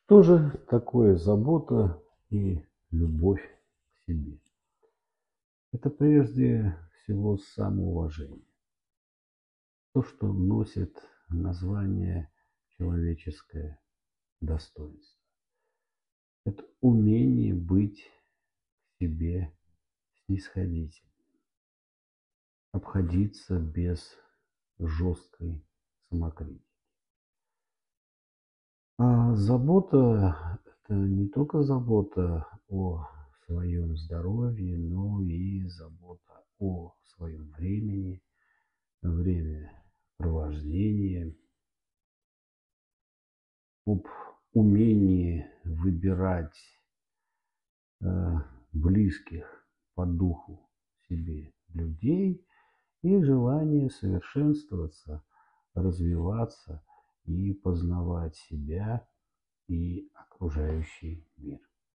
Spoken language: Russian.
Что же такое забота и любовь к себе? Это прежде всего самоуважение. То, что носит название человеческое достоинство. Это умение быть к себе снисходительным, обходиться без жесткой самокритики. А забота – это не только забота о своем здоровье, но и забота о своем времени, времяпровождении, об умении выбирать близких по духу себе людей и желание совершенствоваться, развиваться и познавать себя и окружающий мир.